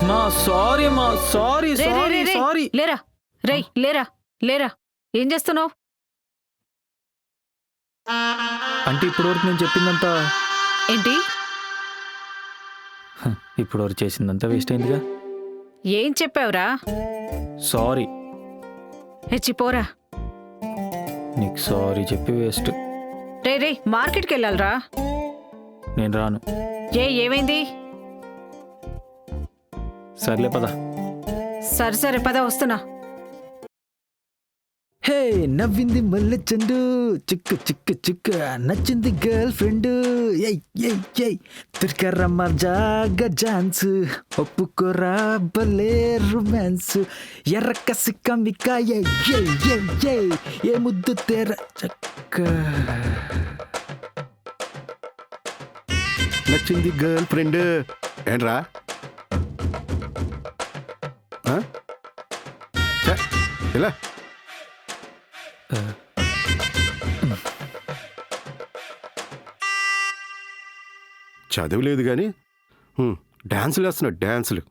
మా సారీ మా సారీ రే, రే, సారీ రే, రే. సారీ. లేరా రేయ్ లేరా లేరా ఏం చేస్తున్నావు? అంటే ఇప్పటివరకు నేను చెప్పిందంతా ఏంటి? ఇప్పటివరకు చేసిందంతా వేస్ట్ అయిందిగా. ఏం చెప్పావురా? సారీ. హెచ్చిపోరా. నీకు సారీ చెప్పి వేస్ట్. రే రే మార్కెట్కి వెళ్ళాలరా. నేను రాను. ఏమైంది? సర్లే పద. సరే సరే పద వస్తున్నా. హే నవ్వింది మల్లె చెండు చిక్కు చిక్కు చిక్కు నచ్చింది గర్ల్ ఫ్రెండ్ తిరకరమ్మ జాగ ఝాన్స్ ఒప్పుకోరా భలే రొమాన్స్ ఎర్ర కసి కమిక ఏ ముద్దు తెర చక్క. నచ్చింది గర్ల్ ఫ్రెండ్ ఏంట్రా? ఇలా చదువు లేదు కానీ డాన్సులు వేస్తున్నాడు డాన్సులు.